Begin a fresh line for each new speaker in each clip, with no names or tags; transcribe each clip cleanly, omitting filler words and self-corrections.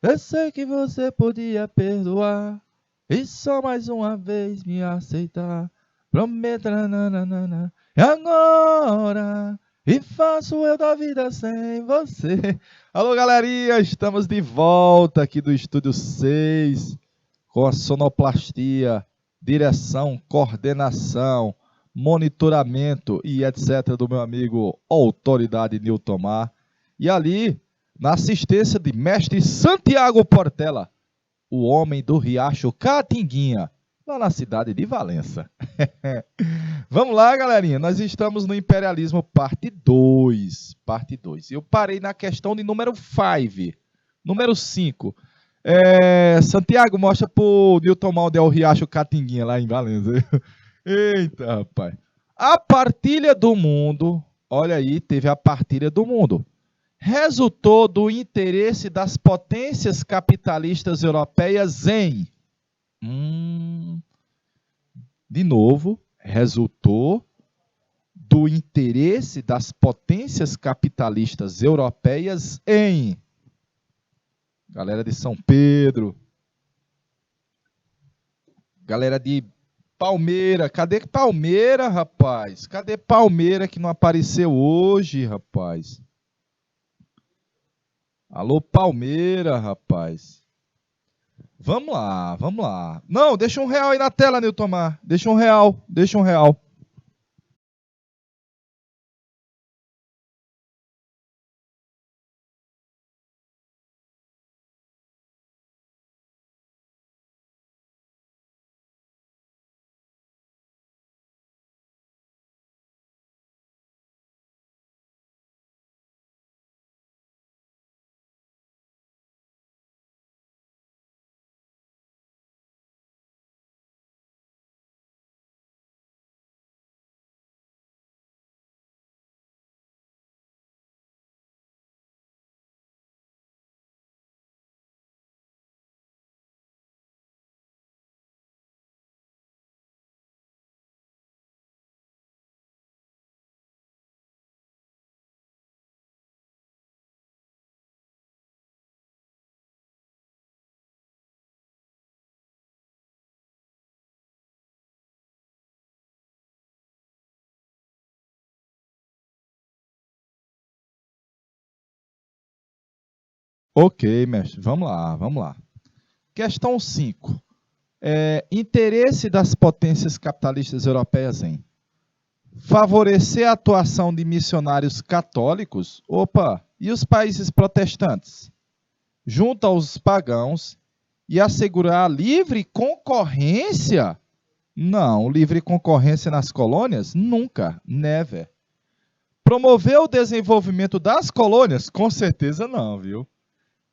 Eu sei que você podia perdoar e só mais uma vez me aceitar. Prometo, e agora, e faço eu da vida sem você. Alô, galerinha, estamos de volta aqui do Estúdio 6, com a sonoplastia, direção, coordenação, monitoramento e etc. do meu amigo Autoridade Newton Mar. E ali, na assistência de mestre Santiago Portela, o homem do Riacho Catinguinha, lá na cidade de Valença. Vamos lá, galerinha. Nós estamos no Imperialismo parte 2. Parte 2. Eu parei na questão de número 5. Número 5. Santiago, mostra pro Newton Mal o Riacho Catinguinha lá em Valença. Eita, rapaz. A partilha do mundo, olha aí, teve a partilha do mundo. Resultou do interesse das potências capitalistas europeias em... De novo, resultou do interesse das potências capitalistas europeias em... Galera de São Pedro. Galera de Palmeira. Cadê Palmeira, rapaz? Cadê Palmeira que não apareceu hoje, rapaz? Alô, Palmeira, rapaz. Vamos lá, vamos lá. Não, deixa R$1 aí na tela, Newton Mar. Deixa R$1, deixa R$1. Ok, mestre. Vamos lá, vamos lá. Questão 5. Interesse das potências capitalistas europeias em favorecer a atuação de missionários católicos, e os países protestantes, junto aos pagãos, e assegurar a livre concorrência? Não, livre concorrência nas colônias? Nunca, never. Promover o desenvolvimento das colônias? Com certeza não, viu?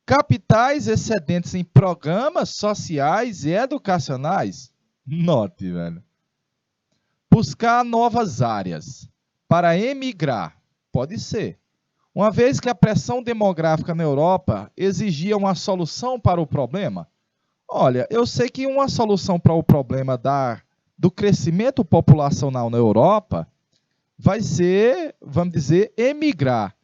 Capitais excedentes em programas sociais e educacionais? Note, velho. Buscar novas áreas para emigrar? Pode ser. Uma vez que a pressão demográfica na Europa exigia uma solução para o problema. Olha, eu sei que uma solução para o problema do crescimento populacional na Europa vai ser, vamos dizer, emigrar.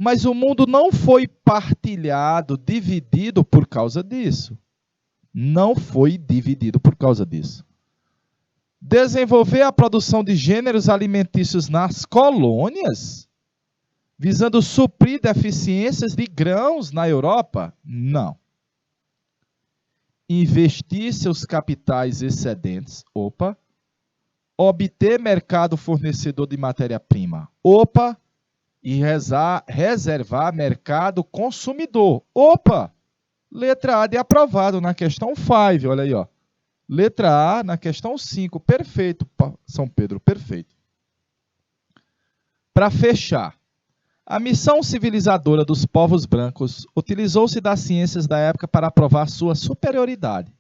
Mas o mundo não foi partilhado, dividido por causa disso. Não foi dividido por causa disso. Desenvolver a produção de gêneros alimentícios nas colônias, visando suprir deficiências de grãos na Europa? Não. Investir seus capitais excedentes? Obter mercado fornecedor de matéria-prima? E reservar mercado consumidor? Letra A de aprovado na questão 5, olha aí, ó. Letra A na questão 5, perfeito, São Pedro, perfeito. Para fechar, a missão civilizadora dos povos brancos utilizou-se das ciências da época para provar sua superioridade.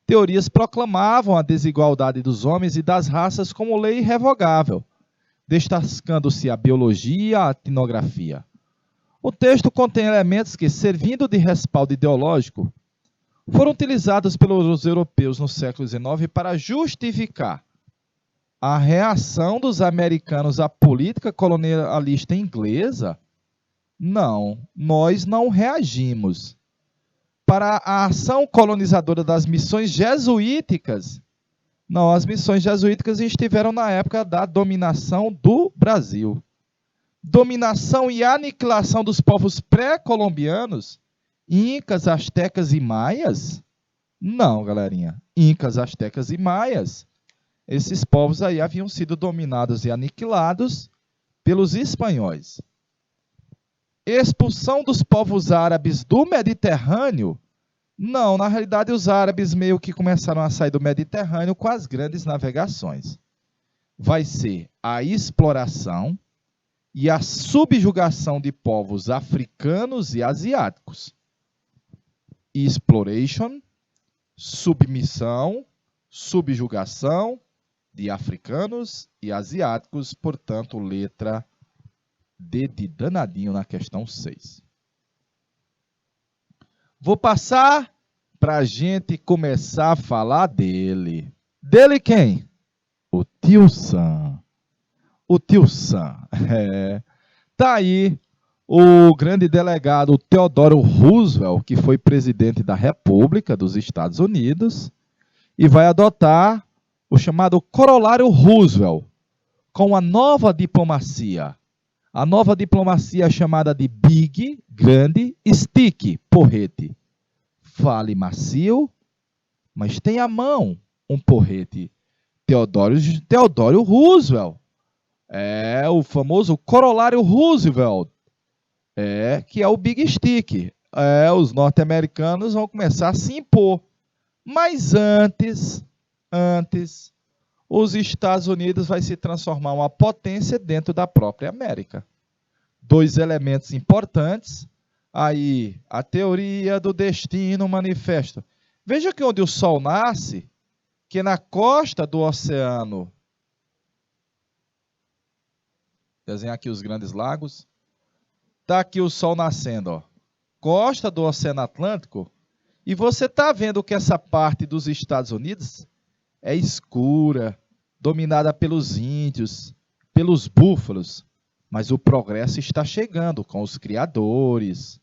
Teorias proclamavam a desigualdade dos homens e das raças como lei irrevogável, destacando-se a biologia e a etnografia. O texto contém elementos que, servindo de respaldo ideológico, foram utilizados pelos europeus no século XIX para justificar a reação dos americanos à política colonialista inglesa. Não, nós não reagimos. Para a ação colonizadora das missões jesuíticas, não, as missões jesuíticas estiveram na época da dominação do Brasil. Dominação e aniquilação dos povos pré-colombianos, incas, astecas e maias? Não, galerinha. Incas, astecas e maias, esses povos aí haviam sido dominados e aniquilados pelos espanhóis. Expulsão dos povos árabes do Mediterrâneo? Não, na realidade os árabes meio que começaram a sair do Mediterrâneo com as grandes navegações. Vai ser a exploração e a subjugação de povos africanos e asiáticos. Exploration, submissão, subjugação de africanos e asiáticos, portanto, letra D de danadinho na questão 6. Vou passar para a gente começar a falar dele. Dele quem? O tio Sam. O tio Sam. Tá aí o grande delegado Theodore Roosevelt, que foi presidente da República dos Estados Unidos, e vai adotar o chamado corolário Roosevelt, com a nova diplomacia. A nova diplomacia chamada de Big, grande, Stick, porrete. Fale macio, mas tem à mão um porrete. Theodore Roosevelt. É o famoso corolário Roosevelt, que é o Big Stick. Os norte-americanos vão começar a se impor. Mas antes, os Estados Unidos vai se transformar em uma potência dentro da própria América. 2 elementos importantes, aí a teoria do destino manifesta. Veja que onde o Sol nasce, que na costa do oceano, desenhar aqui os grandes lagos, está aqui o Sol nascendo, ó, costa do Oceano Atlântico, e você está vendo que essa parte dos Estados Unidos é escura, dominada pelos índios, pelos búfalos, mas o progresso está chegando com os criadores,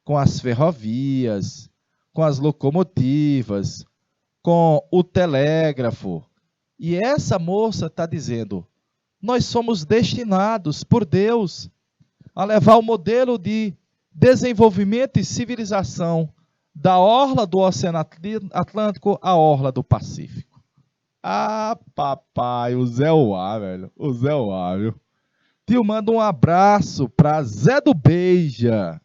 com as ferrovias, com as locomotivas, com o telégrafo. E essa moça está dizendo, nós somos destinados por Deus a levar o modelo de desenvolvimento e civilização da orla do Oceano Atlântico à orla do Pacífico. Ah, papai, o Zé Uá, velho. O Zé Uá, viu? Tio, manda um abraço para Zé do Beija.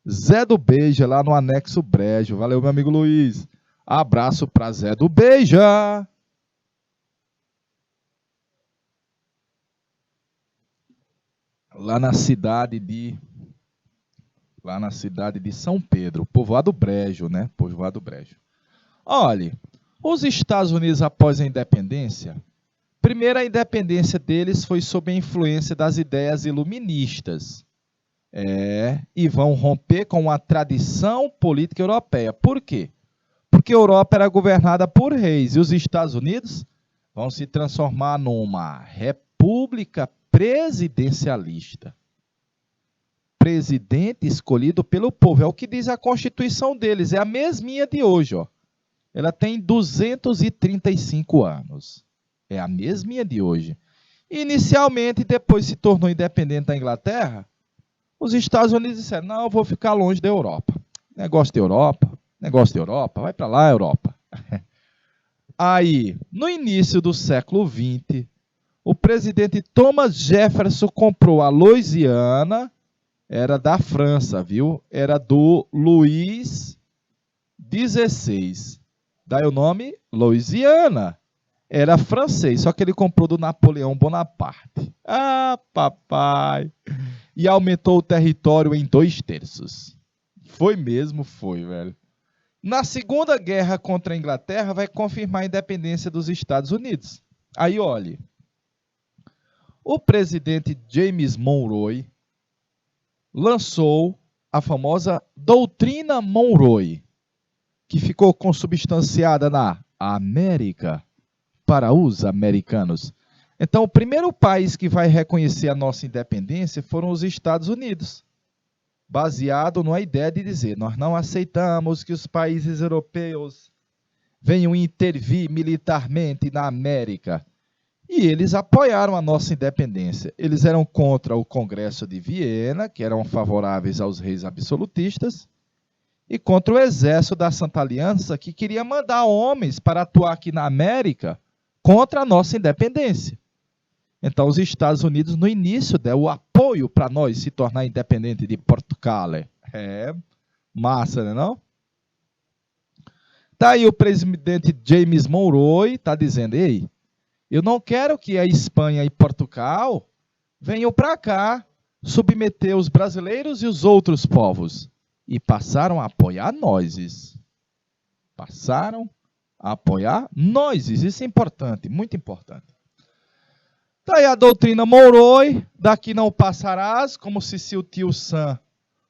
Zé do Beija, lá no Anexo Brejo. Valeu, meu amigo Luiz. Abraço para Zé do Beija. Lá na cidade de São Pedro, Povoado Brejo, né? Povoado Brejo. Olha, os Estados Unidos após a independência, primeiro a independência deles foi sob a influência das ideias iluministas. E vão romper com a tradição política europeia. Por quê? Porque a Europa era governada por reis e os Estados Unidos vão se transformar numa república presidencialista. Presidente escolhido pelo povo, é o que diz a Constituição deles, é a mesminha de hoje, ó. Ela tem 235 anos, é a mesminha de hoje. Inicialmente, depois se tornou independente da Inglaterra, os Estados Unidos disseram, não, eu vou ficar longe da Europa. Negócio da Europa, vai para lá, Europa. Aí, no início do século XX, o presidente Thomas Jefferson comprou a Louisiana, era da França, viu? Era do Luís XVI. Daí o nome Louisiana. Era francês, só que ele comprou do Napoleão Bonaparte. Ah, papai! E aumentou o território em 2/3. Foi mesmo, foi, velho. Na Segunda Guerra contra a Inglaterra, vai confirmar a independência dos Estados Unidos. Aí, olhe. O presidente James Monroe lançou a famosa Doutrina Monroe, que ficou consubstanciada na América para os americanos. Então, o primeiro país que vai reconhecer a nossa independência foram os Estados Unidos. baseado numa ideia de dizer: nós não aceitamos que os países europeus venham intervir militarmente na América. E eles apoiaram a nossa independência. Eles eram contra o Congresso de Viena, que eram favoráveis aos reis absolutistas, e contra o exército da Santa Aliança, que queria mandar homens para atuar aqui na América contra a nossa independência. Então, os Estados Unidos, no início, deram o apoio para nós se tornar independente de Portugal. É massa, né, não? Tá aí o presidente James Monroe, está dizendo: ei, eu não quero que a Espanha e Portugal venham para cá submeter os brasileiros e os outros povos. E passaram a apoiar nós. Passaram a apoiar nós. Isso é importante, muito importante. Daí a doutrina Monroe, daqui não passarás, como se o tio Sam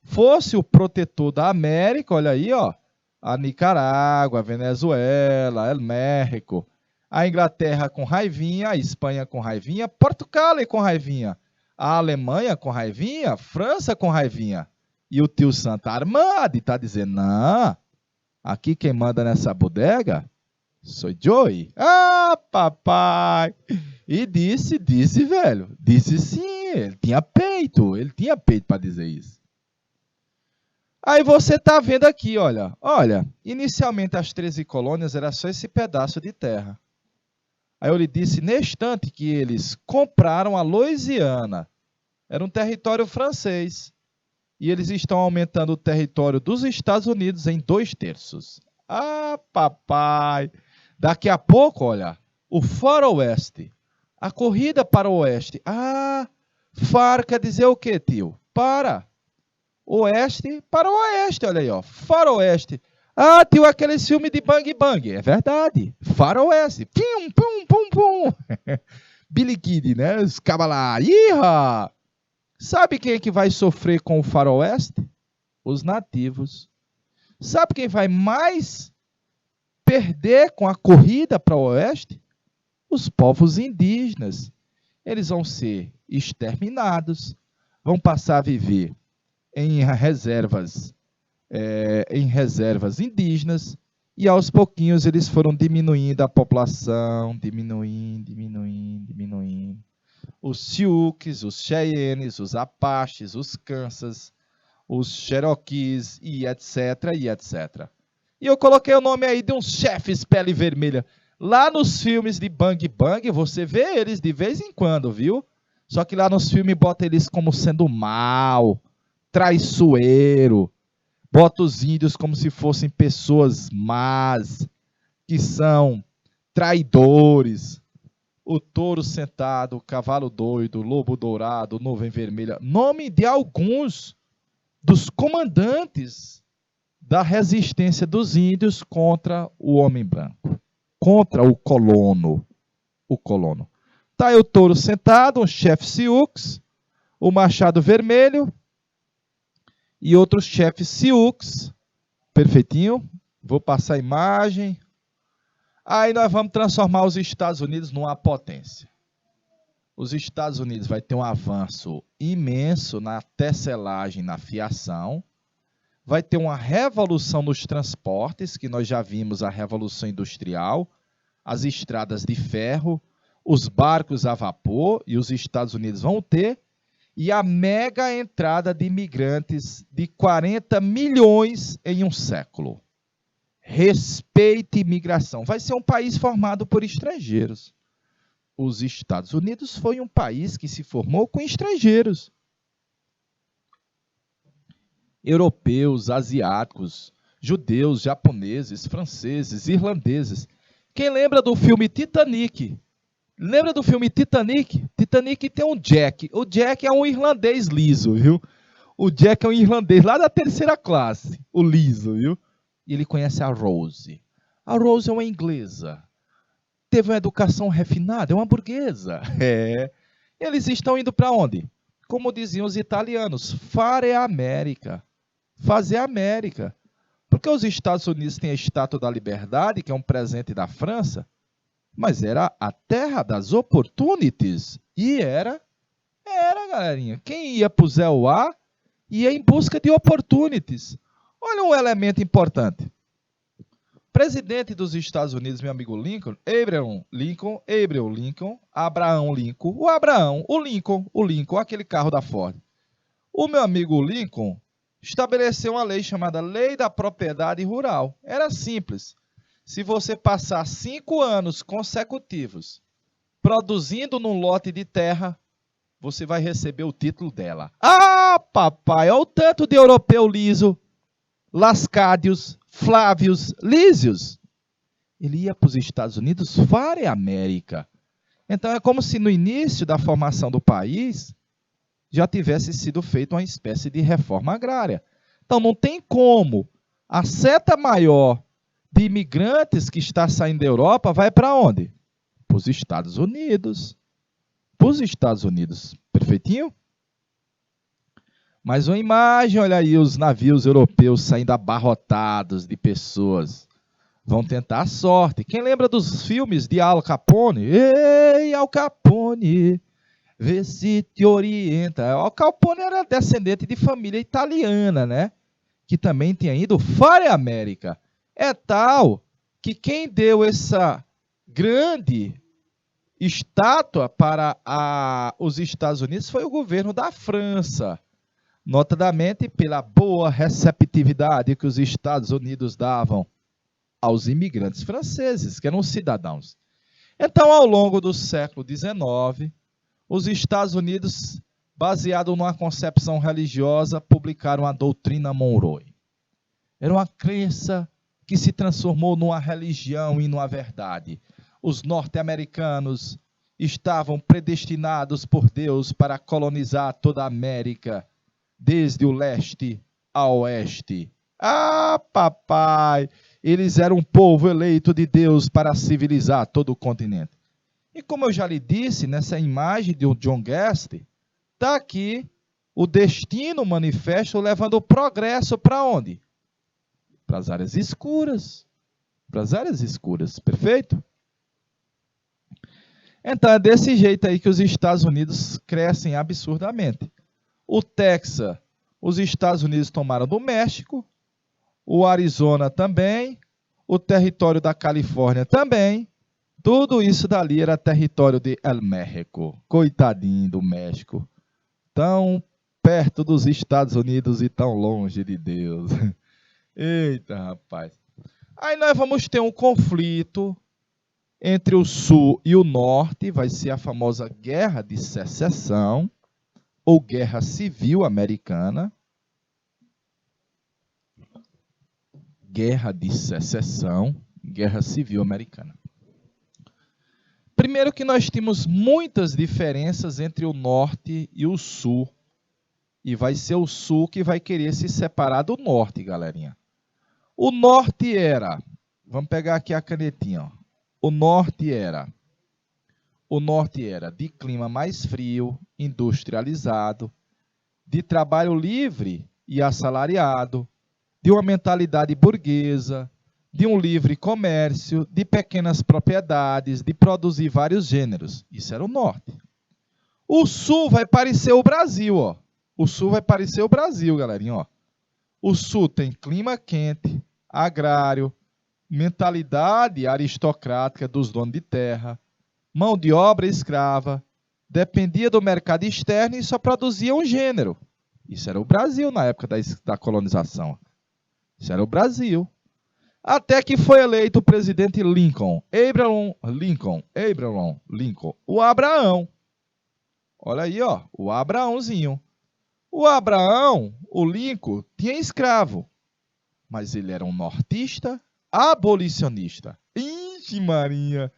fosse o protetor da América. Olha aí, ó, a Nicarágua, a Venezuela, o México, a Inglaterra com raivinha, a Espanha com raivinha, Portugal com raivinha, a Alemanha com raivinha, a França com raivinha. E o tio Sam está armado e está dizendo: não, aqui quem manda nessa bodega sou Joey. Ah, papai! E disse, velho, disse sim, ele tinha peito para dizer isso. Aí você está vendo aqui, olha, inicialmente as 13 colônias era só esse pedaço de terra. Aí eu lhe disse, neste instante, que eles compraram a Louisiana, era um território francês, e eles estão aumentando o território dos Estados Unidos em 2/3. Ah, papai! Daqui a pouco, olha, o faroeste, a corrida para o oeste. Ah, far quer dizer o quê, tio? Para. Oeste para o oeste, olha aí, ó. Faroeste. Ah, tio, aquele filme de Bang Bang. É verdade. Faroeste. Pum, pum, pum, pum. Billy Kid, né? Os cabas lá. Iha! Sabe quem é que vai sofrer com o faroeste? Os nativos. Sabe quem vai mais perder com a corrida para o oeste? Os povos indígenas. Eles vão ser exterminados, vão passar a viver em reservas indígenas, e aos pouquinhos eles foram diminuindo a população, diminuindo. Os Siouxes, os Cheyennes, os Apaches, os Kansas, os Cherokees, e etc, e etc. E eu coloquei o nome aí de uns chefes pele vermelha. Lá nos filmes de Bang Bang, você vê eles de vez em quando, viu? Só que lá nos filmes bota eles como sendo mal, traiçoeiro, bota os índios como se fossem pessoas más, que são traidores. O touro sentado, o cavalo doido, o lobo dourado, nuvem vermelha. Nome de alguns dos comandantes da resistência dos índios contra o homem branco, contra o colono. Tá aí o touro sentado, um chefe Sioux, o machado vermelho e outros chefes Sioux. Perfeitinho. Vou passar a imagem. Aí nós vamos transformar os Estados Unidos numa potência. Os Estados Unidos vai ter um avanço imenso na tecelagem, na fiação. Vai ter uma revolução nos transportes, que nós já vimos a Revolução Industrial, as estradas de ferro, os barcos a vapor, e os Estados Unidos vão ter, e a mega entrada de imigrantes de 40 milhões em um século. Respeite imigração. Vai ser um país formado por estrangeiros. Os Estados Unidos foi um país que se formou com estrangeiros. Europeus, asiáticos, judeus, japoneses, franceses, irlandeses. Quem lembra do filme Titanic? Lembra do filme Titanic? Titanic tem um Jack. O Jack é um irlandês liso, viu? O Jack é um irlandês lá da 3ª classe, o liso, viu? E ele conhece a Rose. A Rose é uma inglesa. Teve uma educação refinada, é uma burguesa. É. Eles estão indo para onde? Como diziam os italianos, fare América. Fazer América. Porque os Estados Unidos têm a Estátua da Liberdade, que é um presente da França, mas era a terra das opportunities. E era, galerinha. Quem ia para o Zé Uá Ia em busca de opportunities. Olha um elemento importante. Presidente dos Estados Unidos, meu amigo Lincoln, Abraham Lincoln, o Lincoln, aquele carro da Ford. O meu amigo Lincoln estabeleceu uma lei chamada Lei da Propriedade Rural. Era simples. Se você passar 5 anos consecutivos produzindo num lote de terra, você vai receber o título dela. Ah, papai, olha o tanto de europeu liso, lascádios, Flávios, Lísios. Ele ia para os Estados Unidos fora América. Então é como se no início da formação do país já tivesse sido feita uma espécie de reforma agrária. Então não tem como. A seta maior de imigrantes que está saindo da Europa vai para onde? Para os Estados Unidos. Para os Estados Unidos. Perfeitinho? Mais uma imagem, olha aí os navios europeus saindo abarrotados de pessoas. Vão tentar a sorte. Quem lembra dos filmes de Al Capone? Ei, Al Capone, vê se te orienta. Al Capone era descendente de família italiana, né? Que também tinha ido fora da América. É tal que quem deu essa grande estátua para os Estados Unidos foi o governo da França. Notadamente pela boa receptividade que os Estados Unidos davam aos imigrantes franceses, que eram cidadãos. Então, ao longo do século XIX, os Estados Unidos, baseado numa concepção religiosa, publicaram a doutrina Monroe. Era uma crença que se transformou numa religião e numa verdade. Os norte-americanos estavam predestinados por Deus para colonizar toda a América, desde o leste ao oeste. Ah, papai! Eles eram um povo eleito de Deus para civilizar todo o continente. E como eu já lhe disse, nessa imagem de John Guest, está aqui o destino manifesto levando o progresso para onde? Para as áreas escuras. Para as áreas escuras, perfeito? Então é desse jeito aí que os Estados Unidos crescem absurdamente. O Texas, os Estados Unidos tomaram do México, o Arizona também, o território da Califórnia também. Tudo isso dali era território de El México. Coitadinho do México. Tão perto dos Estados Unidos e tão longe de Deus. Eita, rapaz. Aí nós vamos ter um conflito entre o Sul e o Norte. Vai ser a famosa Guerra de Secessão, ou Guerra Civil Americana. Guerra de Secessão, Guerra Civil Americana. Primeiro que nós temos muitas diferenças entre o Norte e o Sul. E vai ser o Sul que vai querer se separar do Norte, galerinha. O Norte era, vamos pegar aqui a canetinha, ó. O Norte era de clima mais frio, industrializado, de trabalho livre e assalariado, de uma mentalidade burguesa, de um livre comércio, de pequenas propriedades, de produzir vários gêneros. Isso era o Norte. O Sul vai parecer o Brasil, ó. O Sul vai parecer o Brasil, galerinha, ó. O Sul tem clima quente, agrário, mentalidade aristocrática dos donos de terra, mão de obra escrava, dependia do mercado externo e só produzia um gênero. Isso era o Brasil na época da colonização. Isso era o Brasil. Até que foi eleito o presidente Abraham Lincoln, o Abraão. Olha aí, ó, o Abraãozinho. O Abraão, o Lincoln, tinha escravo, mas ele era um nortista abolicionista. Ixi, Marinha!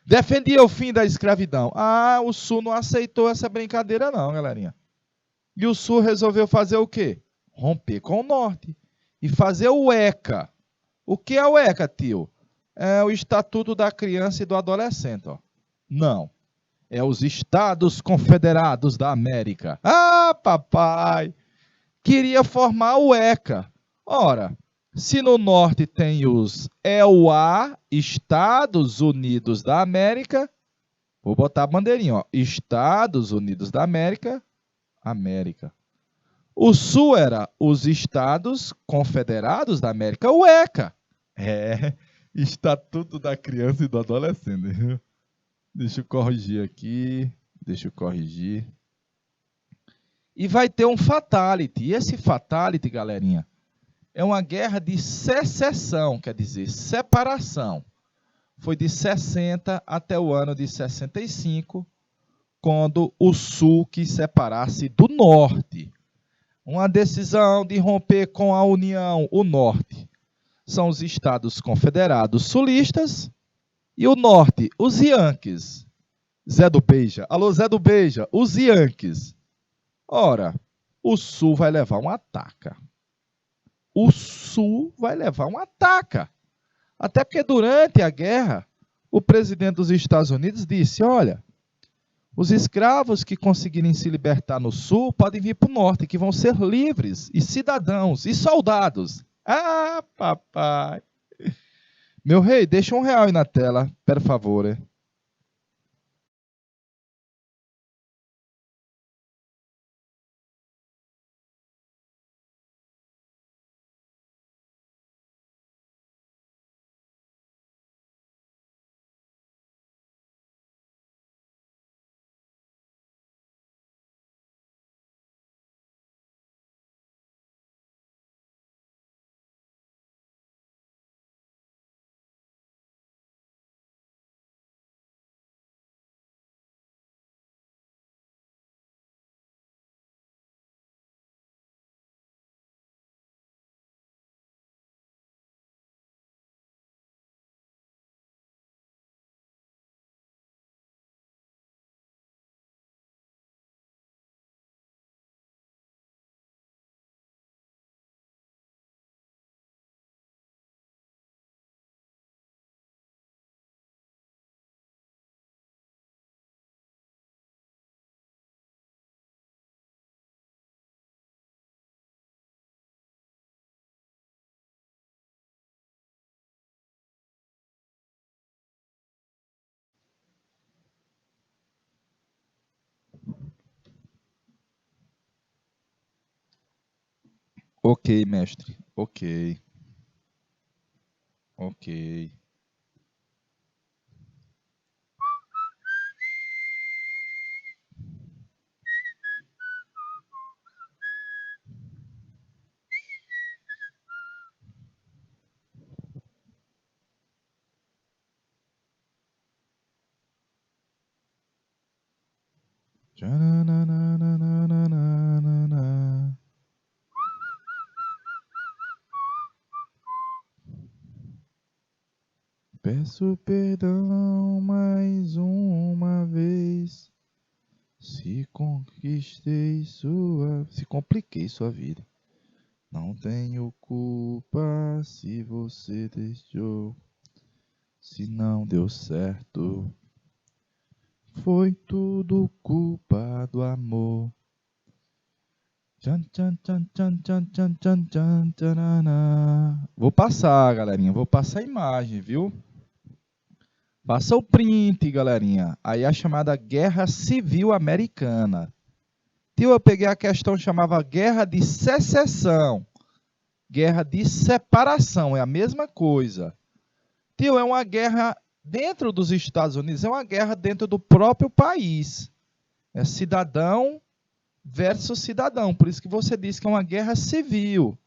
Defendia o fim da escravidão. Ah, o Sul não aceitou essa brincadeira não, galerinha. E o Sul resolveu fazer o quê? Romper com o Norte e fazer o ECA. O que é o ECA, tio? É o Estatuto da Criança e do Adolescente. Ó. Não. É os Estados Confederados da América. Ah, papai! Queria formar o ECA. Ora, se no Norte tem os EUA, Estados Unidos da América, vou botar a bandeirinha, ó. Estados Unidos da América, América. O Sul era os Estados Confederados da América, o ECA. Estatuto da Criança e do Adolescente. Deixa eu corrigir aqui. Deixa eu corrigir. E vai ter um fatality. E esse fatality, galerinha, é uma guerra de secessão, quer dizer, separação. Foi de 60 até o ano de 65, quando o Sul quis separar-se do Norte. Uma decisão de romper com a União, o Norte. São os Estados Confederados Sulistas e o Norte, os Yankees. Zé do Beija. Alô, Zé do Beija, os Yankees. Ora, o Sul vai levar um ataque. O Sul vai levar um ataque. Até porque durante a guerra, o presidente dos Estados Unidos disse, olha, os escravos que conseguirem se libertar no Sul podem vir para o Norte, que vão ser livres, e cidadãos, e soldados. Ah, papai. Meu rei, deixa R$ 1 aí na tela, por favor. Ok, mestre. Ok. Ok. Tchananananananana. Peço perdão mais uma vez, se compliquei sua vida. Não tenho culpa se você deixou, se não deu certo. Foi tudo culpa do amor. Tchan, tchan, tchan, tchan, tchan, tchan, tchan, tchan, tchanana. Vou passar, galerinha. Vou passar a imagem, viu? Passa o print, galerinha. Aí a chamada Guerra Civil Americana. Tio, eu peguei a questão que chamava Guerra de Secessão. Guerra de Separação. É a mesma coisa. Tio, é uma guerra dentro dos Estados Unidos. É uma guerra dentro do próprio país. É cidadão versus cidadão. Por isso que você disse que é uma guerra civil.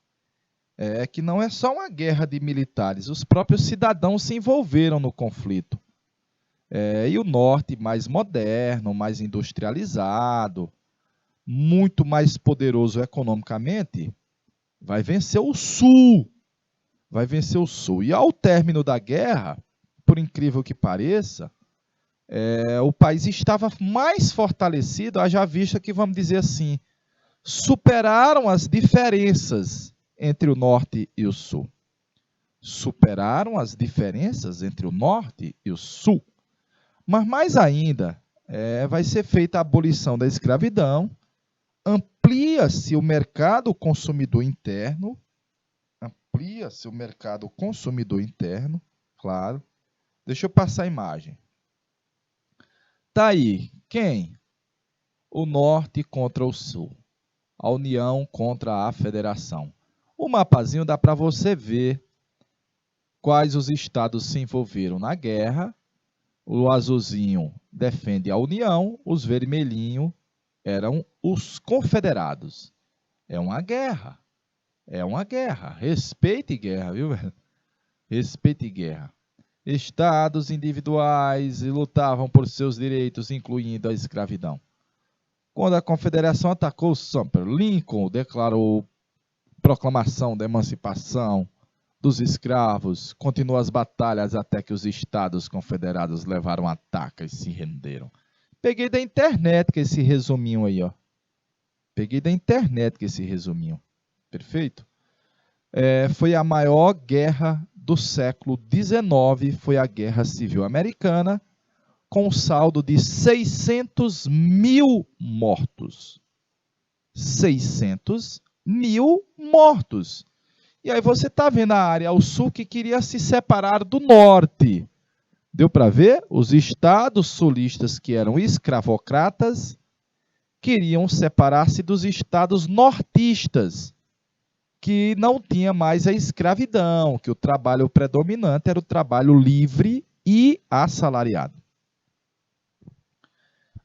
É que não é só uma guerra de militares. Os próprios cidadãos se envolveram no conflito. E o norte mais moderno, mais industrializado, muito mais poderoso economicamente, vai vencer o sul. Vai vencer o sul. E ao término da guerra, por incrível que pareça, o país estava mais fortalecido, haja vista que, vamos dizer assim, superaram as diferenças entre o norte e o sul. Superaram as diferenças entre o norte e o sul. Mas mais ainda, vai ser feita a abolição da escravidão, amplia-se o mercado consumidor interno, claro. Deixa eu passar a imagem. Tá aí, quem? O norte contra o sul. a União contra a Federação. O mapazinho dá para você ver quais os estados se envolveram na guerra. O azulzinho defende a União, os vermelhinhos eram os confederados. É uma guerra. É uma guerra. Respeite guerra, viu, velho? Respeite guerra. Estados individuais lutavam por seus direitos, incluindo a escravidão. Quando a Confederação atacou Sumter, Lincoln declarou proclamação da emancipação dos escravos, continuou as batalhas até que os estados confederados levaram ataque e se renderam. Peguei da internet que esse resuminho aí, ó. Peguei da internet que esse resuminho. Perfeito? Foi a maior guerra do século XIX, foi a Guerra Civil Americana, com um saldo de 600 mil mortos. 600 mil mortos. E aí você está vendo a área ao sul que queria se separar do norte. Deu para ver? Os estados sulistas, que eram escravocratas, queriam separar-se dos estados nortistas, que não tinha mais a escravidão, que o trabalho predominante era o trabalho livre e assalariado.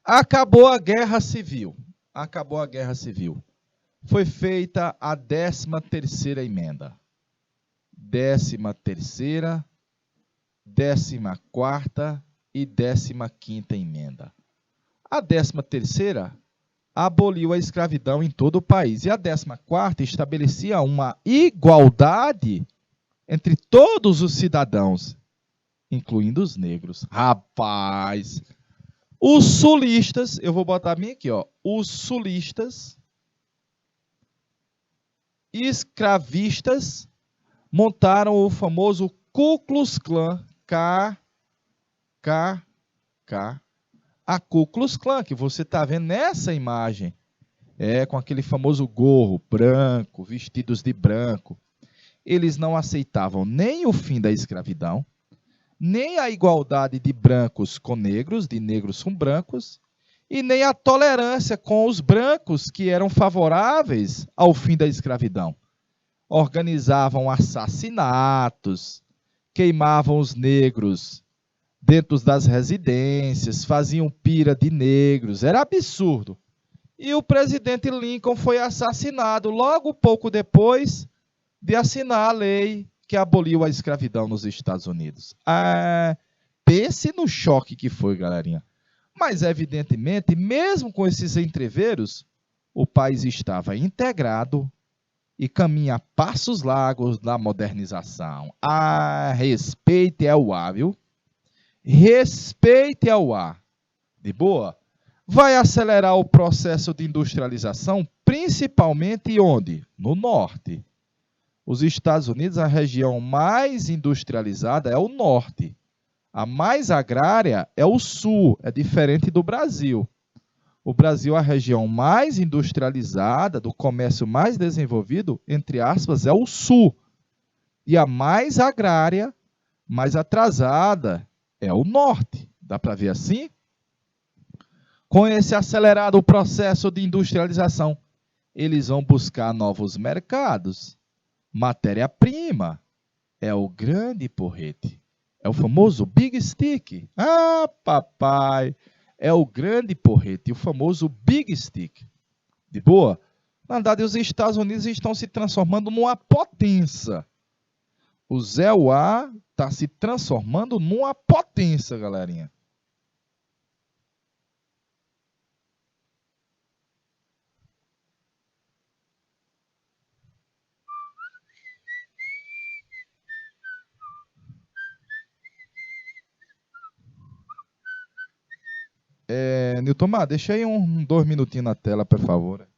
Acabou a Guerra Civil. Acabou a Guerra Civil. Foi feita a 13ª emenda. 13ª, 14ª e 15ª emenda. A 13ª aboliu a escravidão em todo o país. E a 14ª estabelecia uma igualdade entre todos os cidadãos, incluindo os negros. Rapaz, os sulistas, eu vou botar a minha aqui, ó. Os sulistas, escravistas, montaram o famoso Ku Klux Klan, a Ku Klux Klan, que você está vendo nessa imagem, com aquele famoso gorro branco, vestidos de branco. Eles não aceitavam nem o fim da escravidão, nem a igualdade de brancos com negros, de negros com brancos, e nem a tolerância com os brancos que eram favoráveis ao fim da escravidão. Organizavam assassinatos, queimavam os negros dentro das residências, faziam pira de negros, era absurdo. E o presidente Lincoln foi assassinado logo pouco depois de assinar a lei que aboliu a escravidão nos Estados Unidos. Pense no choque que foi, galerinha. Mas, evidentemente, mesmo com esses entreveros, o país estava integrado e caminha a passos largos da modernização. Respeite ao ar, viu? Respeite ao ar. De boa? Vai acelerar o processo de industrialização, principalmente onde? No norte. Os Estados Unidos, a região mais industrializada é o norte. A mais agrária é o sul, é diferente do Brasil. O Brasil, a região mais industrializada, do comércio mais desenvolvido, entre aspas, é o sul. E a mais agrária, mais atrasada, é o norte. Dá para ver assim? Com esse acelerado processo de industrialização, eles vão buscar novos mercados. Matéria-prima é o grande porrete. É o famoso Big Stick. Papai! É o grande porrete, o famoso Big Stick. De boa? Na verdade, os Estados Unidos estão se transformando numa potência. O Zé Uá está se transformando numa potência, galerinha. Nilton, deixa aí 2 minutinhos na tela, por favor.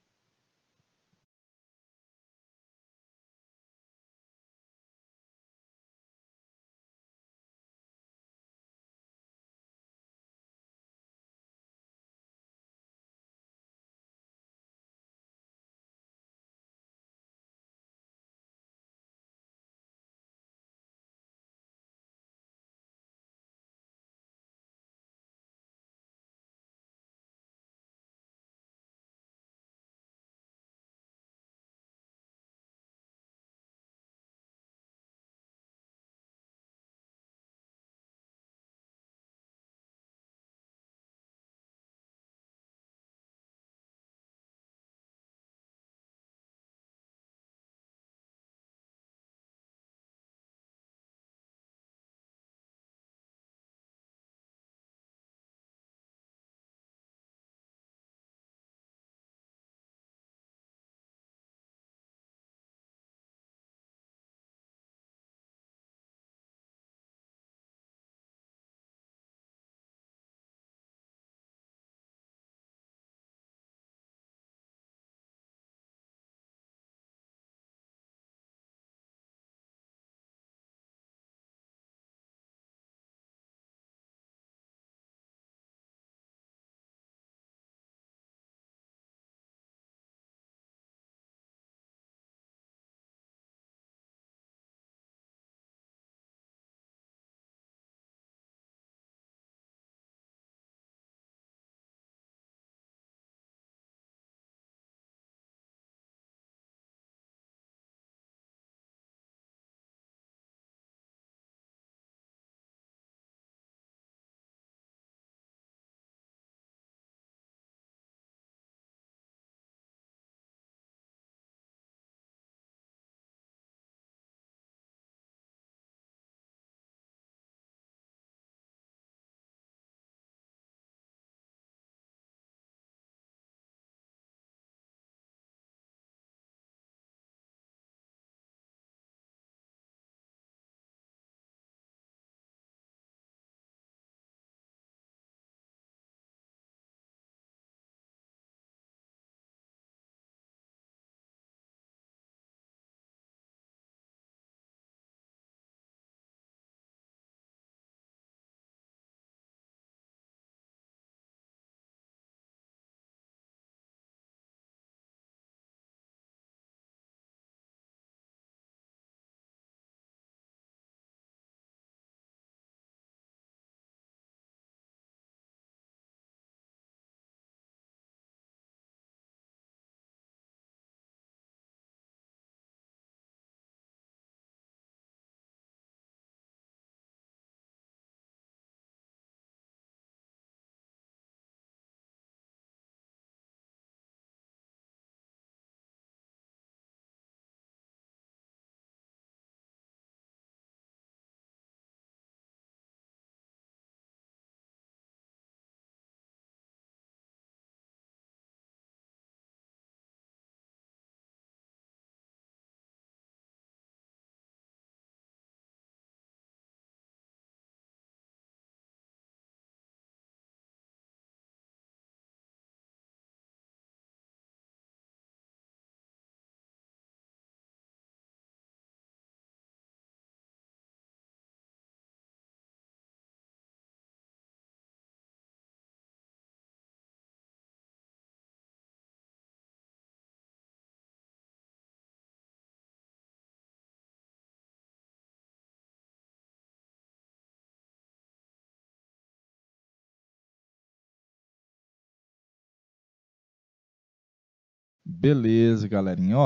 Beleza, galerinha.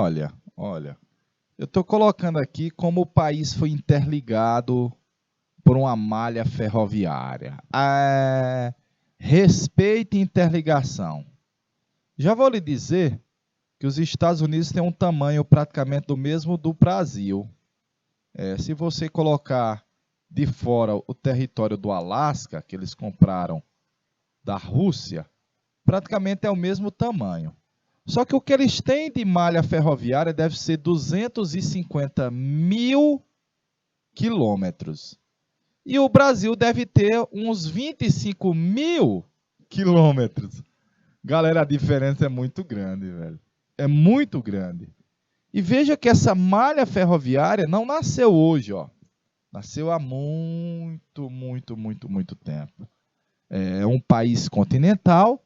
Olha. Eu estou colocando aqui como o país foi interligado por uma malha ferroviária. Respeite interligação. Já vou lhe dizer que os Estados Unidos têm um tamanho praticamente do mesmo do Brasil. Se você colocar de fora o território do Alasca, que eles compraram da Rússia, praticamente é o mesmo tamanho. Só que o que eles têm de malha ferroviária deve ser 250 mil quilômetros. E o Brasil deve ter uns 25 mil quilômetros. Galera, a diferença é muito grande, velho. É muito grande. E veja que essa malha ferroviária não nasceu hoje, ó. Nasceu há muito tempo. É um país continental,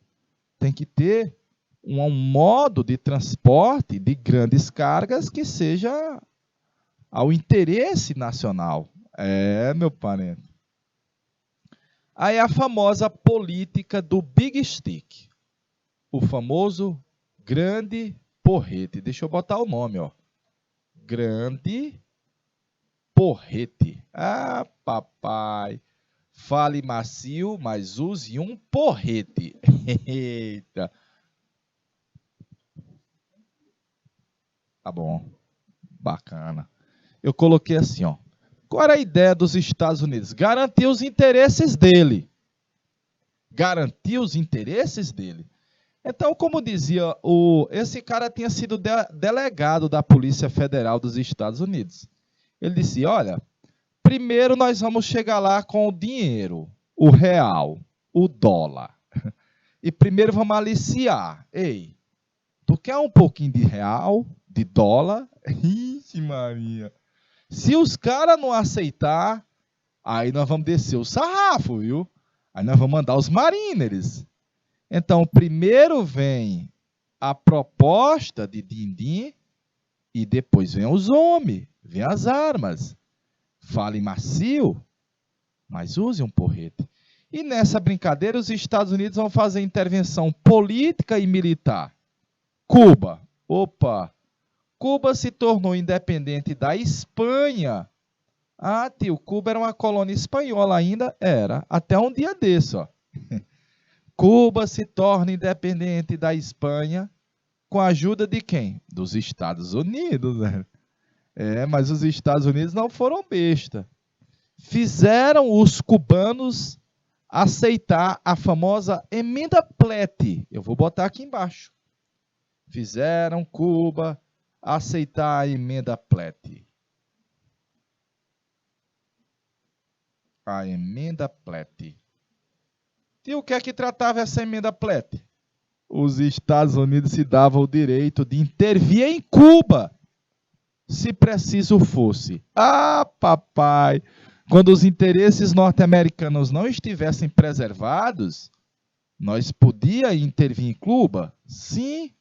tem que ter um modo de transporte de grandes cargas que seja ao interesse nacional. Meu parente. Aí a famosa política do Big Stick. O famoso grande porrete. Deixa eu botar o nome, ó. Grande porrete. Ah, papai. Fale macio, mas use um porrete. Eita. Tá bom. Bacana. Eu coloquei assim, ó. Qual era a ideia dos Estados Unidos? Garantir os interesses dele. Garantir os interesses dele. Então, como dizia, esse cara tinha sido delegado da Polícia Federal dos Estados Unidos. Ele disse, olha, primeiro nós vamos chegar lá com o dinheiro, o real, o dólar. E primeiro vamos aliciar. Ei, tu quer um pouquinho de real, de dólar? Ixi, Maria. Se os caras não aceitar, aí nós vamos descer o sarrafo, viu? Aí nós vamos mandar os mariners. Então, primeiro vem a proposta de din-din e depois vem os homens, vem as armas. Fale macio, mas use um porrete. E nessa brincadeira, os Estados Unidos vão fazer intervenção política e militar. Cuba. Opa! Cuba se tornou independente da Espanha. Ah, tio, Cuba era uma colônia espanhola ainda? Era. Até um dia desse, ó. Cuba se torna independente da Espanha com a ajuda de quem? Dos Estados Unidos, né? Mas os Estados Unidos não foram besta. Fizeram os cubanos aceitar a famosa emenda Platt. Eu vou botar aqui embaixo. Fizeram Cuba aceitar a emenda Platt. A emenda Platt. E o que é que tratava essa emenda Platt? Os Estados Unidos se davam o direito de intervir em Cuba, se preciso fosse. Ah, papai! Quando os interesses norte-americanos não estivessem preservados, nós podíamos intervir em Cuba? Sim.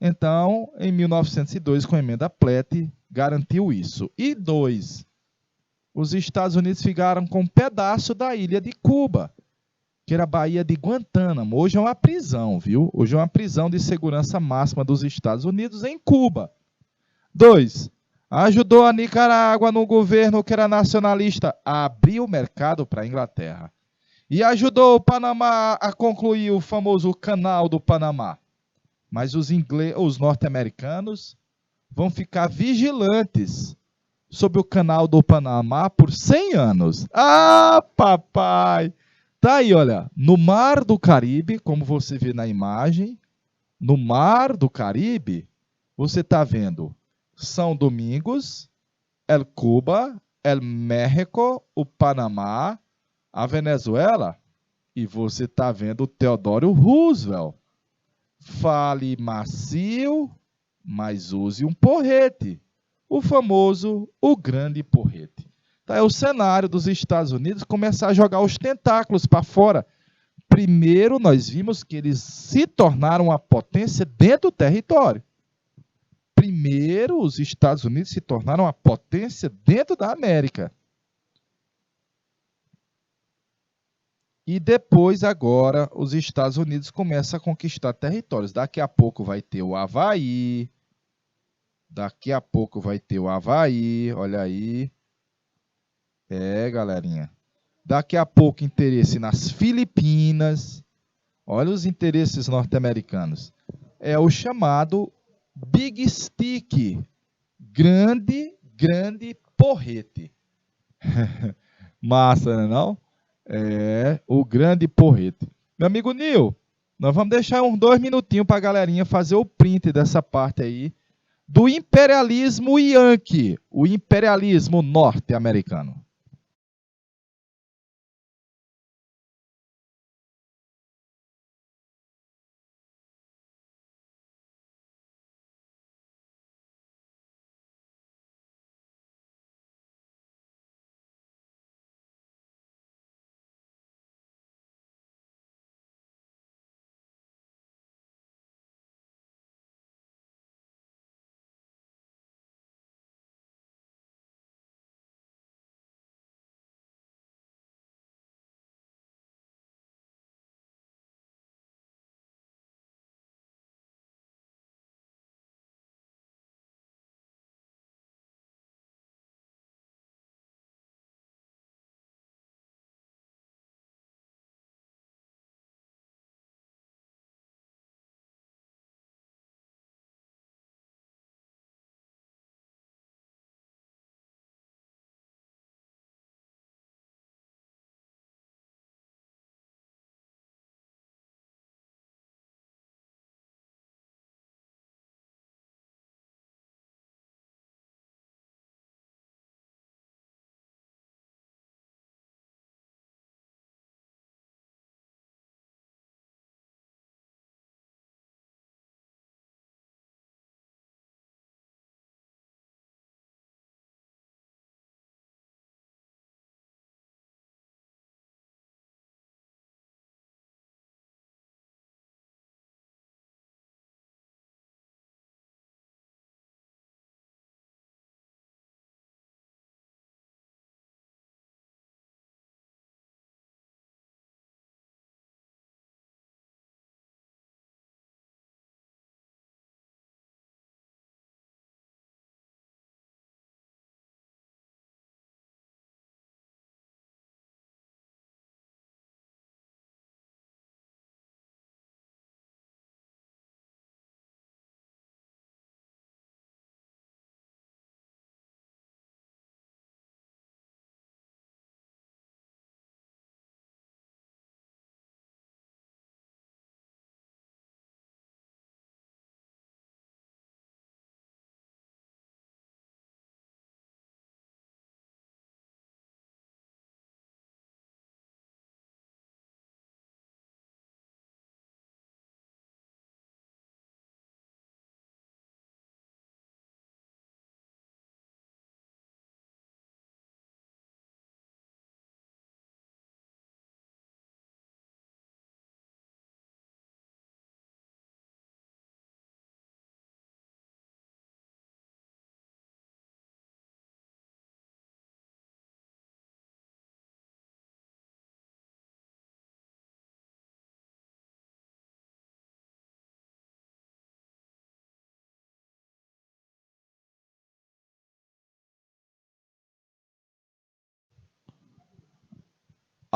Então, em 1902, com a emenda Platt, garantiu isso. E dois, os Estados Unidos ficaram com um pedaço da ilha de Cuba, que era a Baía de Guantánamo. Hoje é uma prisão, viu? Hoje é uma prisão de segurança máxima dos Estados Unidos em Cuba. 2. Ajudou a Nicarágua no governo que era nacionalista a abrir o mercado para a Inglaterra. E ajudou o Panamá a concluir o famoso Canal do Panamá. Mas os norte-americanos vão ficar vigilantes sobre o Canal do Panamá por 100 anos. Ah, papai! Tá aí, olha, no Mar do Caribe, como você vê na imagem, no Mar do Caribe, você está vendo São Domingos, El Cuba, El México, o Panamá, a Venezuela, e você está vendo o Theodore Roosevelt. Fale macio, mas use um porrete. O famoso, o grande porrete. Tá, é o cenário dos Estados Unidos começar a jogar os tentáculos para fora. Primeiro, nós vimos que eles se tornaram uma potência dentro do território. Primeiro, os Estados Unidos se tornaram uma potência dentro da América. E depois, agora, os Estados Unidos começam a conquistar territórios. Daqui a pouco vai ter o Havaí. Daqui a pouco vai ter o Havaí. Olha aí. É, galerinha. Daqui a pouco, interesse nas Filipinas. Olha os interesses norte-americanos. É o chamado Big Stick. Grande porrete. Massa, né, não? É, o grande porrete. Meu amigo Nil, nós vamos deixar uns 2 minutinhos para a galerinha fazer o print dessa parte aí do imperialismo Yankee, o imperialismo norte-americano.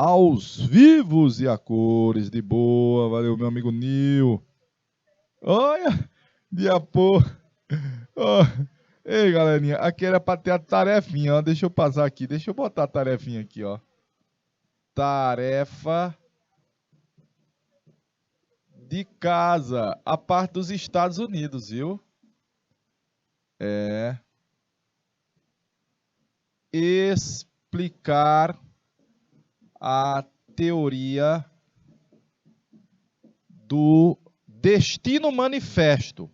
Aos vivos e a cores, de boa, valeu meu amigo Nil. Olha, dia pô. Ó, ei, galerinha, aqui era pra ter a tarefinha, ó. Deixa eu passar aqui, deixa eu botar a tarefinha aqui, ó. Tarefa de casa, a parte dos Estados Unidos, viu? É explicar a teoria do destino manifesto.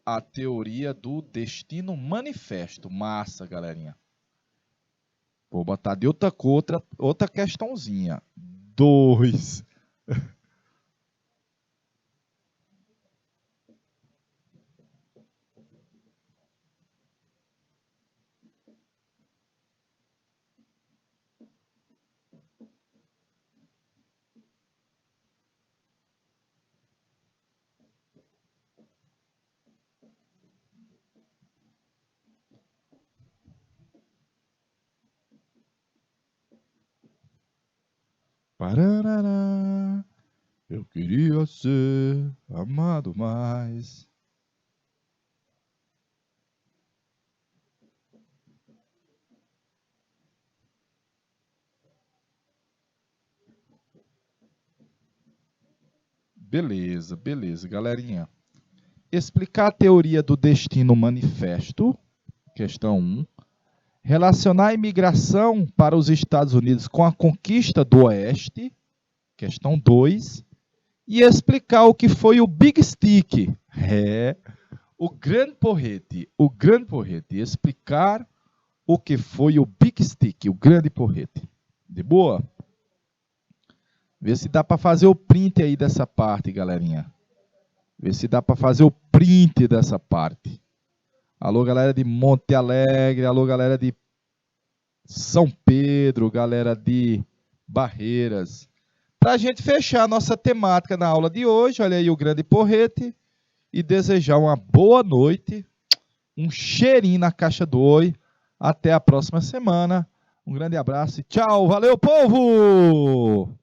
A teoria do destino manifesto. Massa, galerinha. Vou botar de outra cor, outra questãozinha. 2. Pararará, eu queria ser amado mais. Beleza, beleza, galerinha. Explicar a teoria do destino manifesto, questão 1. Relacionar a imigração para os Estados Unidos com a conquista do Oeste, questão 2. E explicar o que foi o Big Stick. O grande porrete. O grande porrete. Explicar o que foi o Big Stick, o grande porrete. De boa? Vê se dá para fazer o print aí dessa parte, galerinha. Vê se dá para fazer o print dessa parte. Alô, galera de Monte Alegre. Alô, galera de São Pedro. Galera de Barreiras. Para a gente fechar a nossa temática na aula de hoje, olha aí o grande porrete. E desejar uma boa noite. Um cheirinho na caixa do oi. Até a próxima semana. Um grande abraço e tchau. Valeu, povo!